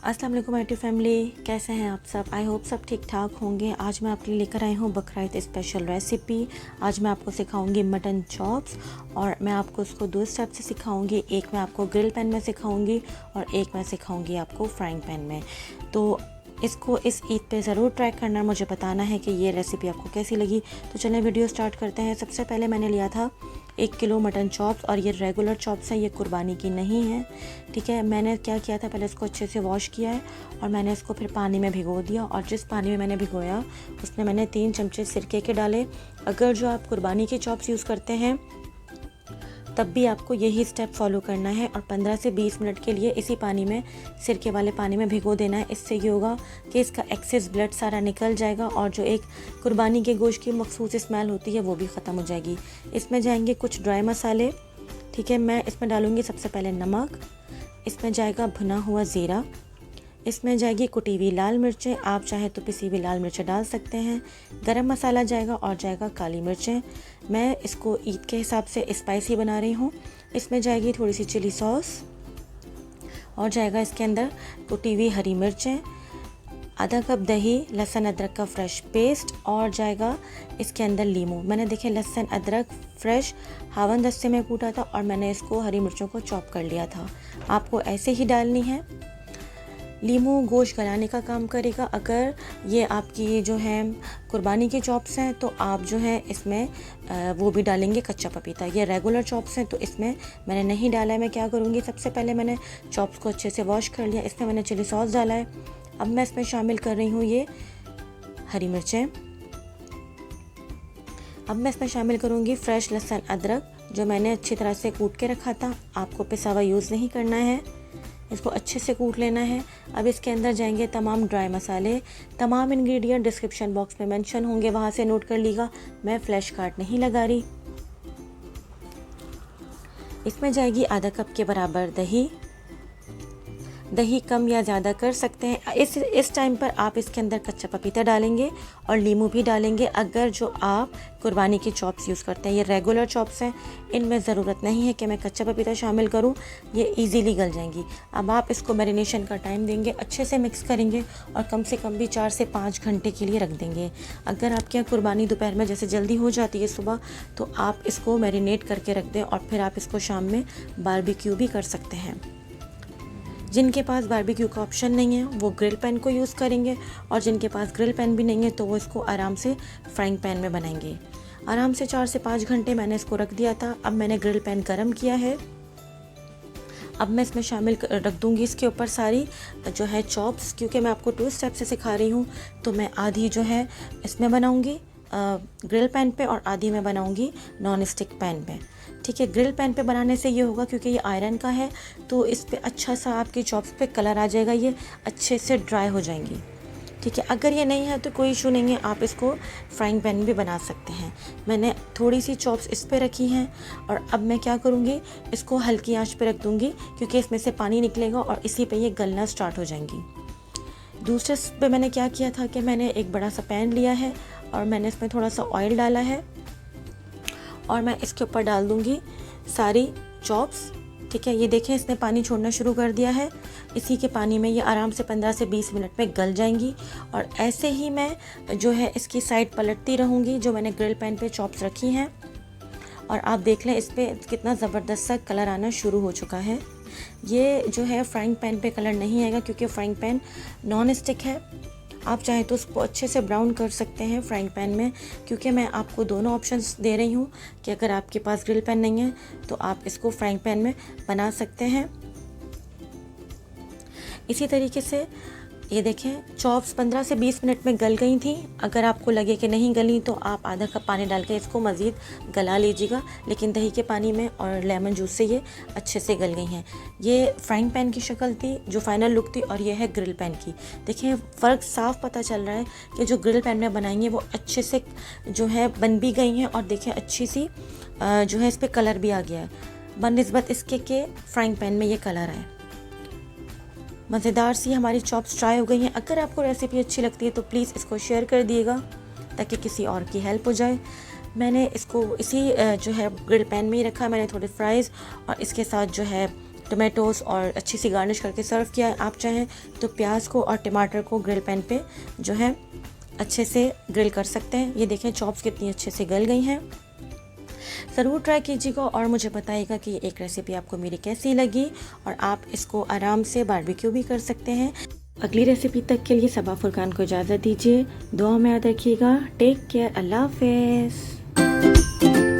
अस्सलाम वालेकुम my family, कैसे हैं आप सब। आई होप सब ठीक ठाक होंगे। आज मैं आपके लिए लेकर आई हूँ बकरीद स्पेशल रेसिपी। आज मैं आपको सिखाऊंगी मटन चॉप्स और मैं आपको उसको दो स्टेप से सिखाऊंगी। एक मैं आपको ग्रिल पैन में सिखाऊंगी और एक मैं सिखाऊंगी आपको फ्राइंग पैन में। तो इसको इस ईद पे ज़रूर ट्राई करना, मुझे बताना है कि ये रेसिपी आपको कैसी लगी। तो चलें वीडियो स्टार्ट करते हैं। सबसे पहले मैंने लिया था 1 किलो मटन चॉप्स और ये रेगुलर चॉप्स है, ये कुर्बानी की नहीं है। ठीक है, मैंने क्या किया था, पहले इसको अच्छे से वॉश किया है और मैंने इसको फिर पानी में भिगो दिया। और जिस पानी में मैंने भिगोया उसमें मैंने 3 चमचे सिरके के डाले। अगर जो आप कुर्बानी के चॉप्स यूज़ करते हैं तब भी आपको यही स्टेप फॉलो करना है और 15 से 20 मिनट के लिए इसी पानी में, सिरके वाले पानी में भिगो देना है। इससे ये होगा कि इसका एक्सेस ब्लड सारा निकल जाएगा और जो एक कुर्बानी के गोश्त की मखसूस स्मेल होती है वो भी ख़त्म हो जाएगी। इसमें जाएंगे कुछ ड्राई मसाले। ठीक है, मैं इसमें डालूँगी सबसे पहले नमक, इसमें जाएगा भुना हुआ ज़ीरा, इसमें जाएगी कुटी हुई लाल मिर्चें, आप चाहे तो पिसी हुई लाल मिर्चें डाल सकते हैं। गरम मसाला जाएगा और जाएगा काली मिर्चें। मैं इसको ईद के हिसाब से स्पाइसी बना रही हूँ। इसमें जाएगी थोड़ी सी चिली सॉस और जाएगा इसके अंदर कुटी हुई हरी मिर्चें, आधा कप दही, लहसुन अदरक का फ्रेश पेस्ट और जाएगा इसके अंदर लीमू। मैंने देखे लहसुन अदरक फ्रेश हावन दस्ते में कूटा था और मैंने इसको हरी मिर्चों को चॉप कर लिया था। आपको ऐसे ही डालनी है। लीमू गोश्त गलाने का काम करेगा। अगर ये आपकी जो है कुर्बानी के चॉप्स हैं तो आप जो है इसमें वो भी डालेंगे कच्चा पपीता। ये रेगुलर चॉप्स हैं तो इसमें मैंने नहीं डाला है। मैं क्या करूँगी, सबसे पहले मैंने चॉप्स को अच्छे से वॉश कर लिया, इसमें मैंने चिली सॉस डाला है। अब मैं इसमें शामिल कर रही हूँ ये हरी मिर्चें। अब मैं इसमें शामिल करूँगी फ्रेश लहसुन अदरक जो मैंने अच्छी तरह से कूट के रखा था। आपको पिसा हुआ यूज़ नहीं करना है, इसको अच्छे से कूट लेना है। अब इसके अंदर जाएंगे तमाम ड्राई मसाले। तमाम इंग्रेडिएंट डिस्क्रिप्शन बॉक्स में मेंशन होंगे, वहाँ से नोट कर लीजिएगा। मैं फ्लैश कार्ड नहीं लगा रही। इसमें जाएगी आधा कप के बराबर दही। दही कम या ज़्यादा कर सकते हैं। इस टाइम पर आप इसके अंदर कच्चा पपीता डालेंगे और लीमू भी डालेंगे। अगर जो आप कुर्बानी के चॉप्स यूज़ करते हैं, ये रेगुलर चॉप्स हैं, इनमें ज़रूरत नहीं है कि मैं कच्चा पपीता शामिल करूं, ये इजीली गल जाएंगी। अब आप इसको मैरिनेशन का टाइम देंगे, अच्छे से मिक्स करेंगे और कम से कम भी 4 से 5 घंटे के लिए रख देंगे। अगर आपके यहाँ कुर्बानी दोपहर में जैसे जल्दी हो जाती है सुबह, तो आप इसको मैरिनेट करके रख दें और फिर आप इसको शाम में बारबेक्यू भी कर सकते हैं। जिनके पास बारबेक्यू का ऑप्शन नहीं है वो ग्रिल पैन को यूज़ करेंगे और जिनके पास ग्रिल पैन भी नहीं है तो वो इसको आराम से फ्राइंग पैन में बनाएंगे। आराम से 4 से 5 घंटे मैंने इसको रख दिया था। अब मैंने ग्रिल पैन गरम किया है। अब मैं इसमें शामिल रख दूँगी इसके ऊपर सारी जो है चॉप्स। क्योंकि मैं आपको 2 स्टेप से सिखा रही हूँ तो मैं आधी जो है इसमें बनाऊँगी ग्रिल पैन पे और आधी मैं बनाऊँगी नॉन स्टिक पैन पे। ठीक है, ग्रिल पैन पे बनाने से ये होगा क्योंकि ये आयरन का है तो इस पे अच्छा सा आपकी चॉप्स पे कलर आ जाएगा, ये अच्छे से ड्राई हो जाएंगी। ठीक है, अगर ये नहीं है तो कोई इशू नहीं है, आप इसको फ्राइंग पैन में भी बना सकते हैं। मैंने थोड़ी सी चॉप्स इस पे रखी हैं और अब मैं क्या करूँगी, इसको हल्की आंच पे रख दूँगी क्योंकि इसमें से पानी निकलेगा और इसी पे ये गलना स्टार्ट हो जाएंगी। दूसरे पे मैंने क्या किया था कि मैंने एक बड़ा सा पैन लिया है और मैंने इसमें थोड़ा सा ऑयल डाला है और मैं इसके ऊपर डाल दूँगी सारी चॉप्स। ठीक है, ये देखें इसने पानी छोड़ना शुरू कर दिया है। इसी के पानी में ये आराम से 15 से 20 मिनट में गल जाएंगी और ऐसे ही मैं जो है इसकी साइड पलटती रहूँगी जो मैंने ग्रिल पैन पे चॉप्स रखी हैं। और आप देख लें इस पर कितना ज़बरदस्त सा कलर आना शुरू हो चुका है। ये जो है फ्राइंग पैन पे कलर नहीं आएगा क्योंकि फ्राइंग पैन नॉन स्टिक है। आप चाहें तो उसको अच्छे से ब्राउन कर सकते हैं फ्राइंग पैन में, क्योंकि मैं आपको दोनों ऑप्शंस दे रही हूँ कि अगर आपके पास ग्रिल पैन नहीं है तो आप इसको फ्राइंग पैन में बना सकते हैं। इसी तरीके से ये देखें चॉप्स 15 से 20 मिनट में गल गई थी। अगर आपको लगे कि नहीं गली तो आप आधा कप पानी डाल के इसको मज़ीद गला लीजिएगा, लेकिन दही के पानी में और लेमन जूस से ये अच्छे से गल गई हैं। ये फ्राइंग पैन की शक्ल थी जो फाइनल लुक थी और ये है ग्रिल पैन की। देखिए फ़र्क साफ पता चल रहा है कि जो ग्रिल पैन में बनाएंगे वो अच्छे से जो है बन भी गई हैं और देखिए अच्छी सी जो है इस पर कलर भी आ गया है बनस्बत इसके कि फ्राइंग पैन में ये कलर है। मज़ेदार सी हमारी चॉप्स ट्राई हो गई हैं। अगर आपको रेसिपी अच्छी लगती है तो प्लीज़ इसको शेयर कर दिएगा ताकि किसी और की हेल्प हो जाए। मैंने इसको इसी जो है ग्रिल पैन में ही रखा। मैंने थोड़े फ्राइज़ और इसके साथ जो है टोमेटोज़ और अच्छी सी गार्निश करके सर्व किया है। आप चाहें तो प्याज को और टमाटर को ग्रिल पैन पे जो है अच्छे से ग्रिल कर सकते हैं। ये देखें चॉप्स कितनी अच्छे से गल गई हैं। ज़रूर ट्राई कीजिएगा और मुझे बताइएगा कि एक रेसिपी आपको मेरी कैसी लगी, और आप इसको आराम से बारबेक्यू भी कर सकते हैं। अगली रेसिपी तक के लिए सबा फुरकान को इजाज़त दीजिए। दुआ में याद रखिएगा। Take care. अल्लाह हाफ़िज़।